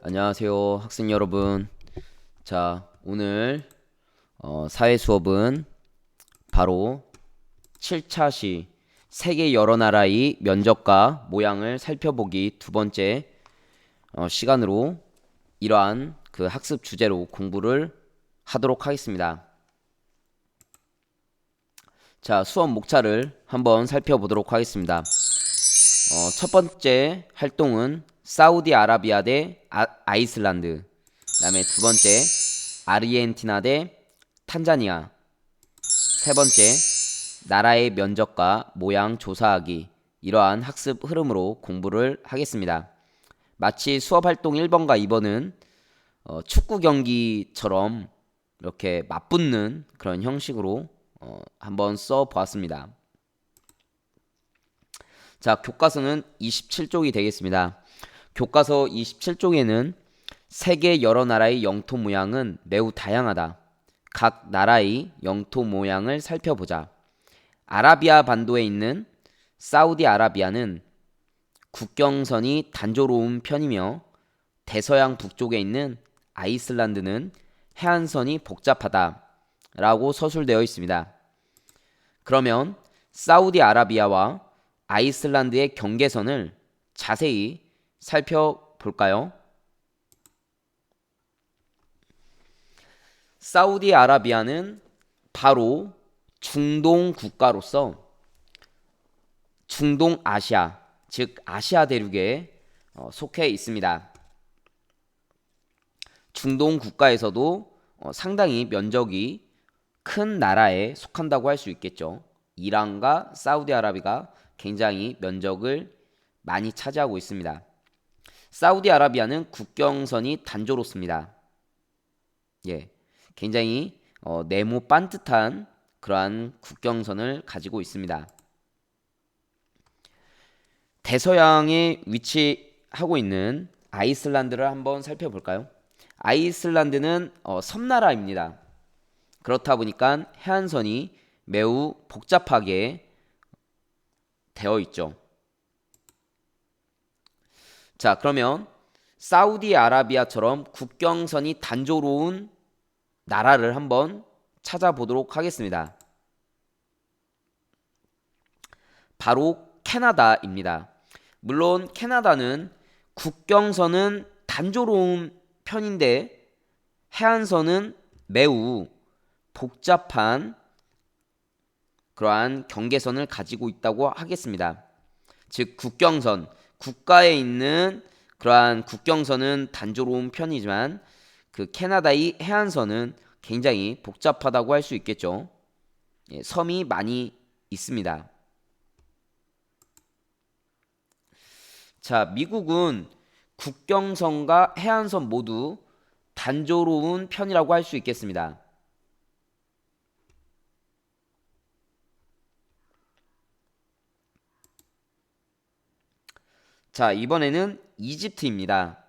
안녕하세요, 학생 여러분. 자, 오늘 사회 수업은 바로 7차 시 세계 여러 나라의 면적과 모양을 살펴보기 두 번째 시간으로 이러한 그 학습 주제로 공부를 하도록 하겠습니다. 자, 수업 목차를 한번 살펴보도록 하겠습니다. 첫 번째 활동은 사우디아라비아 대 아이슬란드, 그다음에 두 번째 아르헨티나 대 탄자니아, 세 번째 나라의 면적과 모양 조사하기. 이러한 학습 흐름으로 공부를 하겠습니다. 마치 수업 활동 1번과 2번은 축구 경기처럼 이렇게 맞붙는 그런 형식으로 한번 써 보았습니다. 자, 교과서는 27쪽이 되겠습니다. 교과서 27쪽에는 세계 여러 나라의 영토 모양은 매우 다양하다. 각 나라의 영토 모양을 살펴보자. 아라비아 반도에 있는 사우디아라비아는 국경선이 단조로운 편이며 대서양 북쪽에 있는 아이슬란드는 해안선이 복잡하다 라고 서술되어 있습니다. 그러면 사우디아라비아와 아이슬란드의 경계선을 자세히 살펴볼까요? 사우디아라비아는 바로 중동 국가로서 중동아시아, 즉 아시아 대륙에 속해 있습니다. 중동 국가에서도 상당히 면적이 큰 나라에 속한다고 할 수 있겠죠. 이란과 사우디아라비아가 굉장히 면적을 많이 차지하고 있습니다. 사우디아라비아는 국경선이 단조롭습니다. 예, 굉장히 네모 반듯한 그러한 국경선을 가지고 있습니다. 대서양에 위치하고 있는 아이슬란드를 한번 살펴볼까요? 아이슬란드는 섬나라입니다. 그렇다 보니까 해안선이 매우 복잡하게 되어 있죠. 자, 그러면 사우디아라비아처럼 국경선이 단조로운 나라를 한번 찾아보도록 하겠습니다. 바로 캐나다입니다. 물론 캐나다는 국경선은 단조로운 편인데 해안선은 매우 복잡한 그러한 경계선을 가지고 있다고 하겠습니다. 즉 국경선, 국가에 있는 그러한 국경선은 단조로운 편이지만 그 캐나다의 해안선은 굉장히 복잡하다고 할 수 있겠죠. 예, 섬이 많이 있습니다. 자, 미국은 국경선과 해안선 모두 단조로운 편이라고 할 수 있겠습니다. 자, 이번에는 이집트입니다.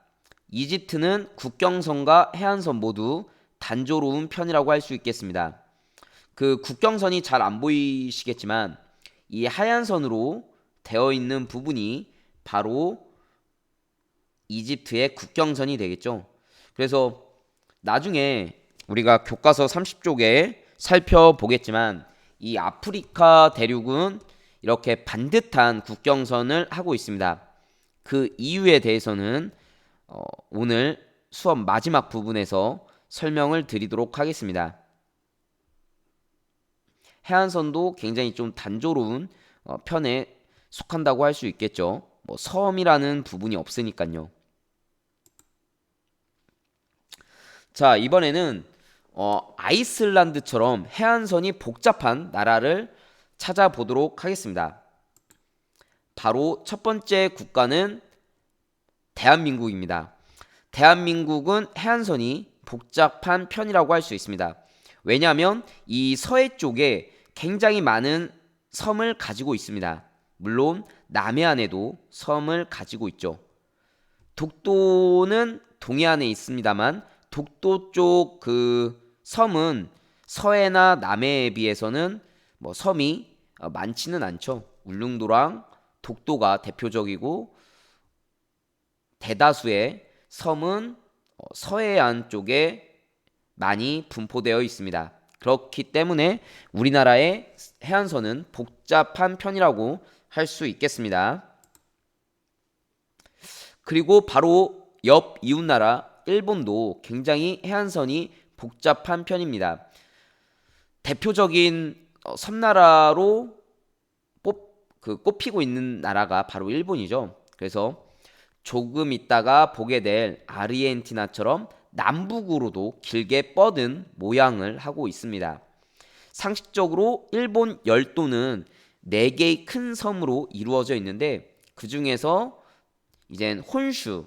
이집트는 국경선과 해안선 모두 단조로운 편이라고 할 수 있겠습니다. 그 국경선이 잘 안 보이시겠지만 이 하얀선으로 되어 있는 부분이 바로 이집트의 국경선이 되겠죠. 그래서 나중에 우리가 교과서 30쪽에 살펴보겠지만 이 아프리카 대륙은 이렇게 반듯한 국경선을 하고 있습니다. 그 이유에 대해서는 오늘 수업 마지막 부분에서 설명을 드리도록 하겠습니다. 해안선도 굉장히 좀 단조로운 편에 속한다고 할 수 있겠죠. 뭐 섬이라는 부분이 없으니까요. 자, 이번에는 아이슬란드처럼 해안선이 복잡한 나라를 찾아보도록 하겠습니다. 바로 첫 번째 국가는 대한민국입니다. 대한민국은 해안선이 복잡한 편이라고 할 수 있습니다. 왜냐하면 이 서해 쪽에 굉장히 많은 섬을 가지고 있습니다. 물론 남해안에도 섬을 가지고 있죠. 독도는 동해안에 있습니다만 독도 쪽 그 섬은 서해나 남해에 비해서는 뭐 섬이 많지는 않죠. 울릉도랑 독도가 대표적이고 대다수의 섬은 서해안 쪽에 많이 분포되어 있습니다. 그렇기 때문에 우리나라의 해안선은 복잡한 편이라고 할 수 있겠습니다. 그리고 바로 옆 이웃나라 일본도 굉장히 해안선이 복잡한 편입니다. 대표적인 섬나라로 꼽히고 있는 나라가 바로 일본이죠. 그래서 조금 있다가 보게 될 아르헨티나처럼 남북으로도 길게 뻗은 모양을 하고 있습니다. 상식적으로 일본 열도는 4개의 큰 섬으로 이루어져 있는데 그 중에서 이젠 혼슈,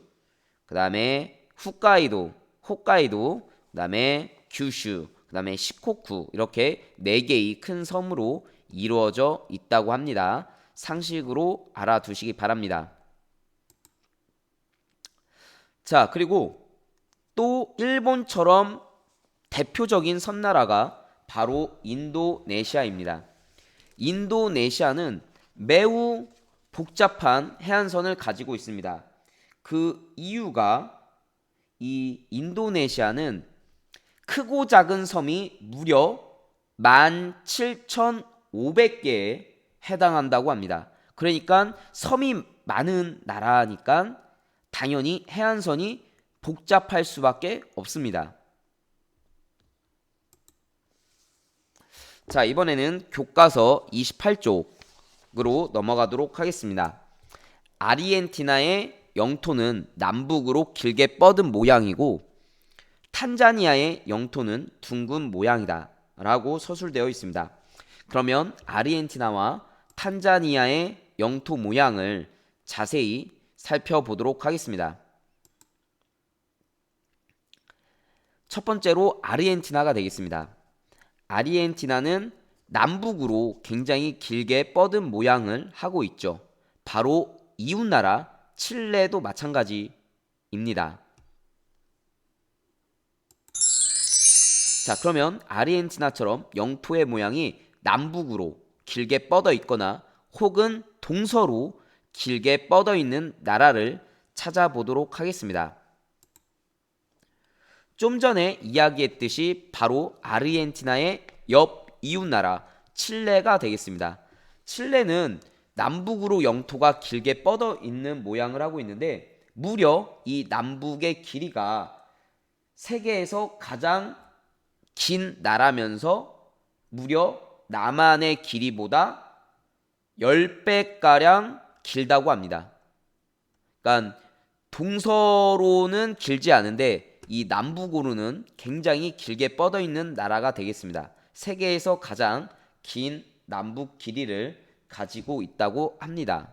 그 다음에 홋카이도, 그 다음에 규슈, 그 다음에 시코쿠 이렇게 4개의 큰 섬으로 이루어져 있다고 합니다. 상식으로 알아두시기 바랍니다. 자, 그리고 또 일본처럼 대표적인 섬나라가 바로 인도네시아입니다. 인도네시아는 매우 복잡한 해안선을 가지고 있습니다. 그 이유가 이 인도네시아는 크고 작은 섬이 무려 17,500개에 해당한다고 합니다. 그러니까 섬이 많은 나라니까 당연히 해안선이 복잡할 수밖에 없습니다. 자, 이번에는 교과서 28쪽으로 넘어가도록 하겠습니다. 아르헨티나의 영토는 남북으로 길게 뻗은 모양이고 탄자니아의 영토는 둥근 모양이다 라고 서술되어 있습니다. 그러면 아르헨티나와 탄자니아의 영토 모양을 자세히 살펴보도록 하겠습니다. 첫 번째로 아르헨티나가 되겠습니다. 아르헨티나는 남북으로 굉장히 길게 뻗은 모양을 하고 있죠. 바로 이웃나라 칠레도 마찬가지입니다. 자, 그러면 아르헨티나처럼 영토의 모양이 남북으로 길게 뻗어 있거나 혹은 동서로 길게 뻗어 있는 나라를 찾아보도록 하겠습니다. 좀 전에 이야기했듯이 바로 아르헨티나의 옆 이웃나라 칠레가 되겠습니다. 칠레는 남북으로 영토가 길게 뻗어 있는 모양을 하고 있는데 무려 이 남북의 길이가 세계에서 가장 긴 나라면서 무려 남한의 길이보다 10배가량 길다고 합니다. 그러니까 동서로는 길지 않은데 이 남북으로는 굉장히 길게 뻗어 있는 나라가 되겠습니다. 세계에서 가장 긴 남북 길이를 가지고 있다고 합니다.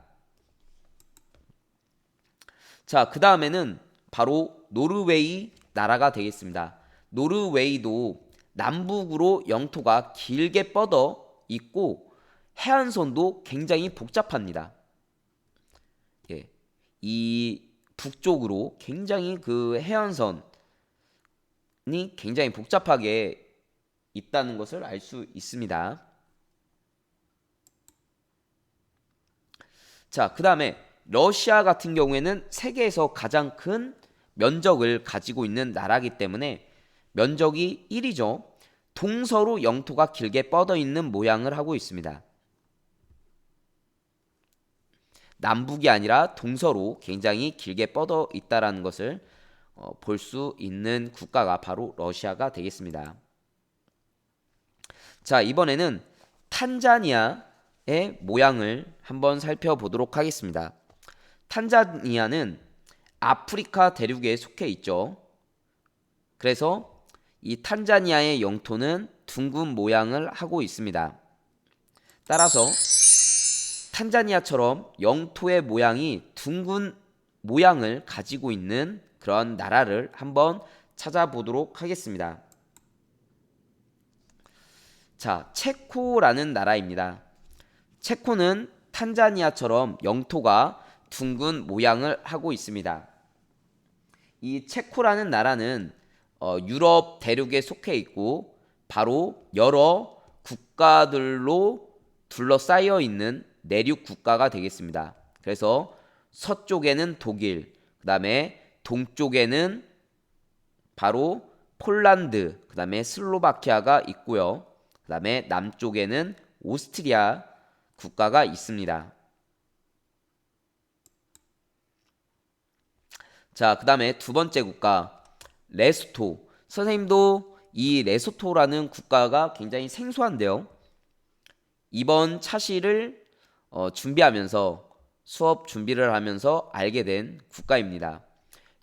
자, 그 다음에는 바로 노르웨이 나라가 되겠습니다. 노르웨이도 남북으로 영토가 길게 뻗어 있고 해안선도 굉장히 복잡합니다. 예, 이 북쪽으로 굉장히 그 해안선이 굉장히 복잡하게 있다는 것을 알 수 있습니다. 자, 그 다음에 러시아 같은 경우에는 세계에서 가장 큰 면적을 가지고 있는 나라이기 때문에 면적이 1위죠. 동서로 영토가 길게 뻗어 있는 모양을 하고 있습니다. 남북이 아니라 동서로 굉장히 길게 뻗어 있다는 것을 볼 수 있는 국가가 바로 러시아가 되겠습니다. 자, 이번에는 탄자니아의 모양을 한번 살펴보도록 하겠습니다. 탄자니아는 아프리카 대륙에 속해 있죠. 그래서 이 탄자니아의 영토는 둥근 모양을 하고 있습니다. 따라서 탄자니아처럼 영토의 모양이 둥근 모양을 가지고 있는 그런 나라를 한번 찾아보도록 하겠습니다. 자, 체코라는 나라입니다. 체코는 탄자니아처럼 영토가 둥근 모양을 하고 있습니다. 이 체코라는 나라는 유럽 대륙에 속해 있고 바로 여러 국가들로 둘러싸여 있는 내륙 국가가 되겠습니다. 그래서 서쪽에는 독일, 그 다음에 동쪽에는 바로 폴란드, 그 다음에 슬로바키아가 있고요. 그 다음에 남쪽에는 오스트리아 국가가 있습니다. 자, 그 다음에 두 번째 국가 레소토. 선생님도 이 레소토라는 국가가 굉장히 생소한데요. 이번 차시를 준비하면서 수업 준비를 하면서 알게 된 국가입니다.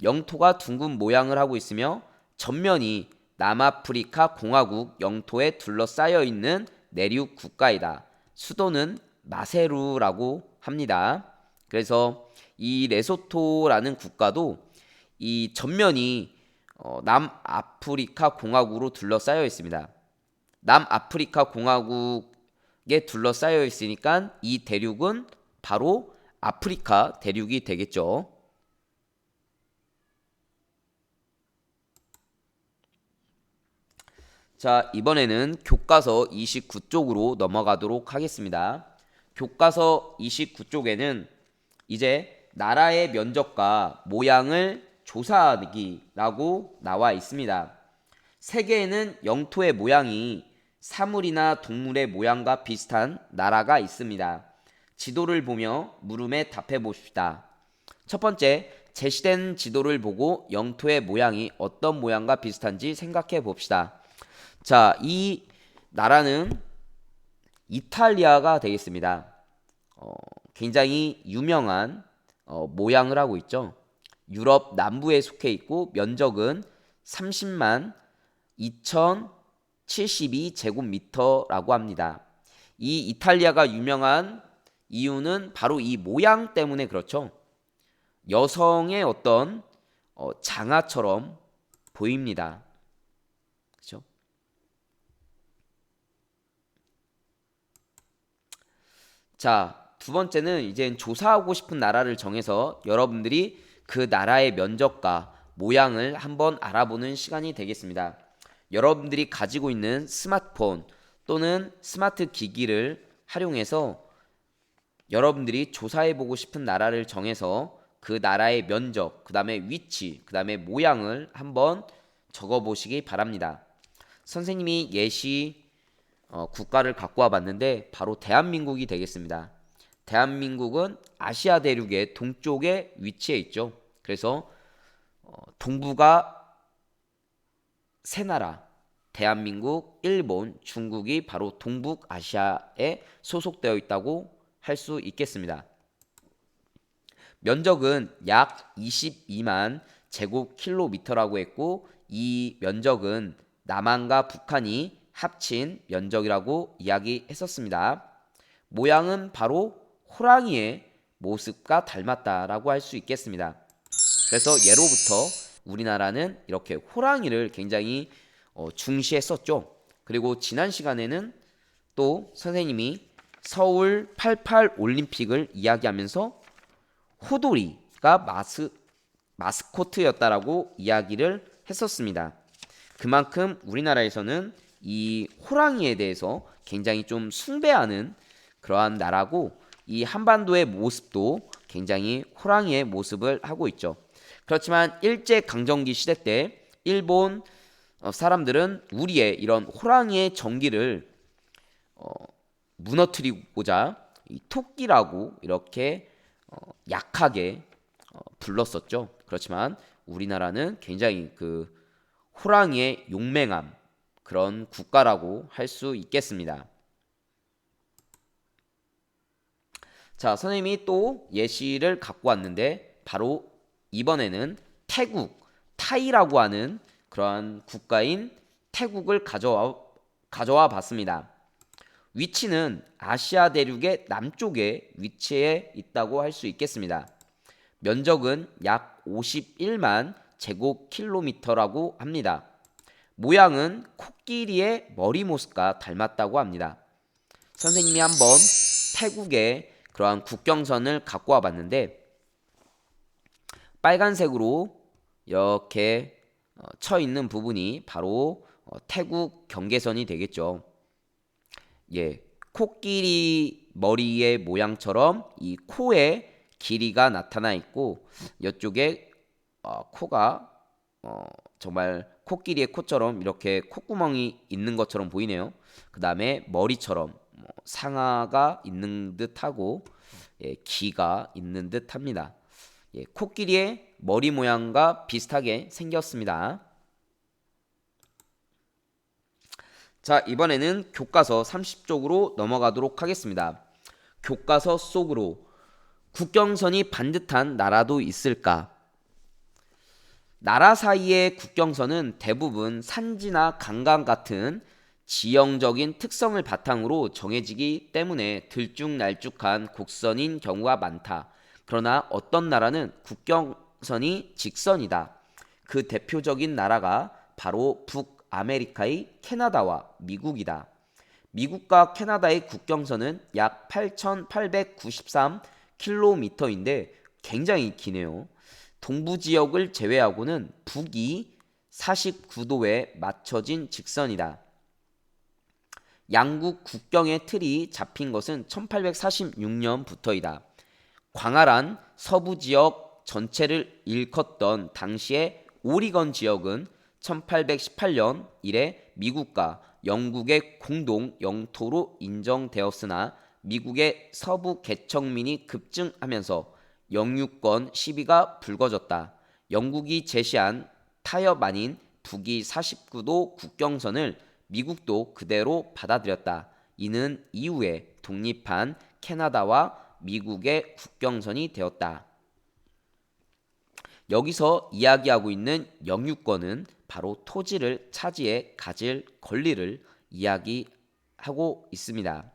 영토가 둥근 모양을 하고 있으며 전면이 남아프리카 공화국 영토에 둘러싸여 있는 내륙 국가이다. 수도는 마세루라고 합니다. 그래서 이 레소토라는 국가도 이 전면이 남아프리카 공화국으로 둘러싸여 있습니다. 남아프리카 공화국에 둘러싸여 있으니까 이 대륙은 바로 아프리카 대륙이 되겠죠. 자, 이번에는 교과서 29쪽으로 넘어가도록 하겠습니다. 교과서 29쪽에는 이제 나라의 면적과 모양을 조사하기라고 나와 있습니다. 세계에는 영토의 모양이 사물이나 동물의 모양과 비슷한 나라가 있습니다. 지도를 보며 물음에 답해 봅시다. 첫 번째, 제시된 지도를 보고 영토의 모양이 어떤 모양과 비슷한지 생각해 봅시다. 자, 이 나라는 이탈리아가 되겠습니다. 굉장히 유명한 모양을 하고 있죠. 유럽 남부에 속해 있고 면적은 30만 2072제곱미터라고 합니다. 이 이탈리아가 유명한 이유는 바로 이 모양 때문에 그렇죠. 여성의 어떤 장화처럼 보입니다. 그렇죠? 자, 두 번째는 이제 조사하고 싶은 나라를 정해서 여러분들이 그 나라의 면적과 모양을 한번 알아보는 시간이 되겠습니다. 여러분들이 가지고 있는 스마트폰 또는 스마트 기기를 활용해서 여러분들이 조사해보고 싶은 나라를 정해서 그 나라의 면적, 그 다음에 위치, 그 다음에 모양을 한번 적어보시기 바랍니다. 선생님이 예시 국가를 갖고 와봤는데 바로 대한민국이 되겠습니다. 대한민국은 아시아 대륙의 동쪽에 위치해 있죠. 그래서 동부가 세 나라, 대한민국, 일본, 중국이 바로 동북아시아에 소속되어 있다고 할 수 있겠습니다. 면적은 약 22만 제곱킬로미터라고 했고 이 면적은 남한과 북한이 합친 면적이라고 이야기했었습니다. 모양은 바로 호랑이의 모습과 닮았다라고 할 수 있겠습니다. 그래서 예로부터 우리나라는 이렇게 호랑이를 굉장히 중시했었죠. 그리고 지난 시간에는 또 선생님이 서울 88 올림픽을 이야기하면서 호돌이가 마스코트였다라고 이야기를 했었습니다. 그만큼 우리나라에서는 이 호랑이에 대해서 굉장히 좀 숭배하는 그러한 나라고 이 한반도의 모습도 굉장히 호랑이의 모습을 하고 있죠. 그렇지만 일제강점기 시대 때 일본 사람들은 우리의 이런 호랑이의 정기를 무너뜨리고자 이 토끼라고 이렇게 약하게 불렀었죠. 그렇지만 우리나라는 굉장히 그 호랑이의 용맹함 그런 국가라고 할 수 있겠습니다. 자, 선생님이 또 예시를 갖고 왔는데 바로 이번에는 태국, 타이라고 하는 그러한 국가인 태국을 가져와 봤습니다. 위치는 아시아 대륙의 남쪽에 위치해 있다고 할 수 있겠습니다. 면적은 약 51만 제곱킬로미터라고 합니다. 모양은 코끼리의 머리 모습과 닮았다고 합니다. 선생님이 한번 태국의 그러한 국경선을 갖고 와 봤는데 빨간색으로 이렇게 쳐 있는 부분이 바로 태국 경계선이 되겠죠. 예, 코끼리 머리의 모양처럼 이 코에 길이가 나타나 있고 이쪽에 코가 정말 코끼리의 코처럼 이렇게 콧구멍이 있는 것처럼 보이네요. 그 다음에 머리처럼 상아가 있는 듯하고 귀가 있는 듯합니다. 코끼리의 머리 모양과 비슷하게 생겼습니다. 자, 이번에는 교과서 30쪽으로 넘어가도록 하겠습니다. 교과서 속으로 국경선이 반듯한 나라도 있을까? 나라 사이의 국경선은 대부분 산지나 강강 같은 지형적인 특성을 바탕으로 정해지기 때문에 들쭉날쭉한 곡선인 경우가 많다. 그러나 어떤 나라는 국경선이 직선이다. 그 대표적인 나라가 바로 북아메리카의 캐나다와 미국이다. 미국과 캐나다의 국경선은 약 8,893km인데 굉장히 기네요. 동부 지역을 제외하고는 북이 49도에 맞춰진 직선이다. 양국 국경의 틀이 잡힌 것은 1846년부터이다. 광활한 서부 지역 전체를 일컫던 당시의 오리건 지역은 1818년 이래 미국과 영국의 공동 영토로 인정되었으나 미국의 서부 개척민이 급증하면서 영유권 시비가 불거졌다. 영국이 제시한 타협 아닌 북위 49도 국경선을 미국도 그대로 받아들였다. 이는 이후에 독립한 캐나다와 미국의 국경선이 되었다. 여기서 이야기하고 있는 영유권은 바로 토지를 차지해 가질 권리를 이야기하고 있습니다.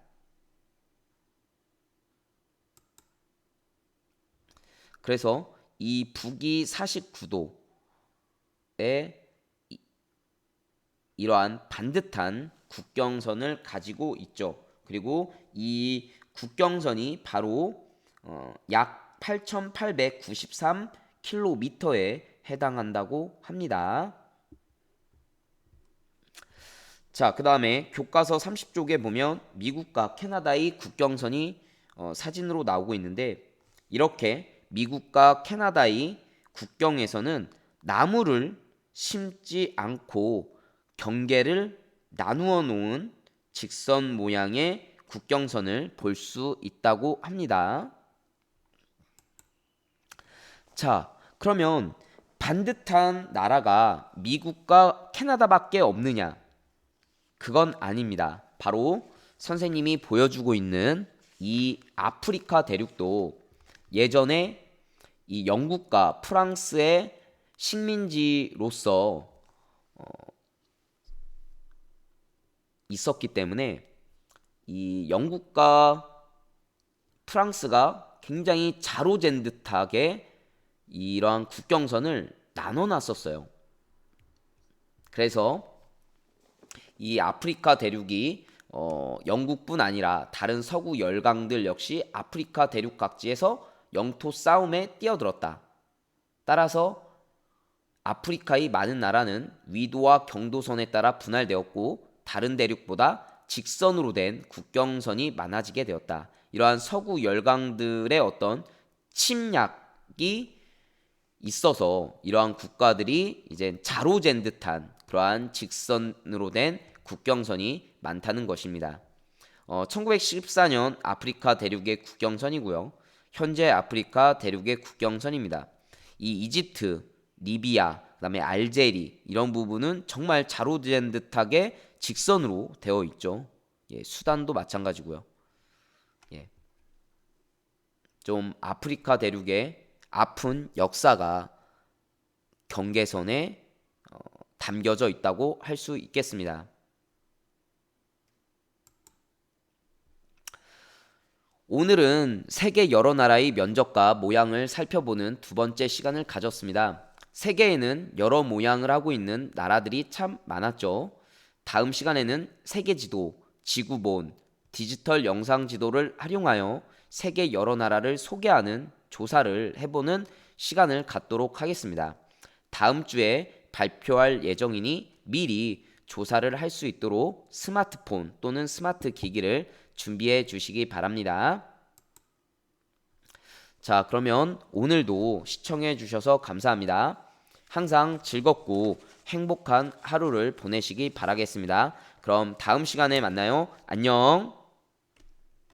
그래서 이 북위 49도의 이러한 반듯한 국경선을 가지고 있죠. 그리고 이 국경선이 바로 약 8,893km에 해당한다고 합니다. 자, 그 다음에 교과서 30쪽에 보면 미국과 캐나다의 국경선이 사진으로 나오고 있는데 이렇게 미국과 캐나다의 국경에서는 나무를 심지 않고 경계를 나누어 놓은 직선 모양의 국경선을 볼 수 있다고 합니다. 자, 그러면 반듯한 나라가 미국과 캐나다밖에 없느냐? 그건 아닙니다. 바로 선생님이 보여주고 있는 이 아프리카 대륙도 예전에 이 영국과 프랑스의 식민지로서 있었기 때문에 이 영국과 프랑스가 굉장히 자로잰 듯하게 이러한 국경선을 나눠 놨었어요. 그래서 이 아프리카 대륙이 영국뿐 아니라 다른 서구 열강들 역시 아프리카 대륙 각지에서 영토 싸움에 뛰어들었다. 따라서 아프리카의 많은 나라는 위도와 경도선에 따라 분할되었고 다른 대륙보다 직선으로 된 국경선이 많아지게 되었다. 이러한 서구 열강들의 어떤 침략이 있어서 이러한 국가들이 이제 자로잰 듯한 그러한 직선으로 된 국경선이 많다는 것입니다. 1914년 아프리카 대륙의 국경선이고요. 현재 아프리카 대륙의 국경선입니다. 이 이집트, 리비아, 그다음에 알제리 이런 부분은 정말 자로잰 듯하게 직선으로 되어 있죠. 수단도 마찬가지고요. 좀 아프리카 대륙의 아픈 역사가 경계선에 담겨져 있다고 할 수 있겠습니다. 오늘은 세계 여러 나라의 면적과 모양을 살펴보는 두 번째 시간을 가졌습니다. 세계에는 여러 모양을 하고 있는 나라들이 참 많았죠. 다음 시간에는 세계 지도, 지구본, 디지털 영상 지도를 활용하여 세계 여러 나라를 소개하는 조사를 해보는 시간을 갖도록 하겠습니다. 다음 주에 발표할 예정이니 미리 조사를 할 수 있도록 스마트폰 또는 스마트 기기를 준비해 주시기 바랍니다. 자, 그러면 오늘도 시청해 주셔서 감사합니다. 항상 즐겁고 행복한 하루를 보내시기 바라겠습니다. 그럼 다음 시간에 만나요. 안녕.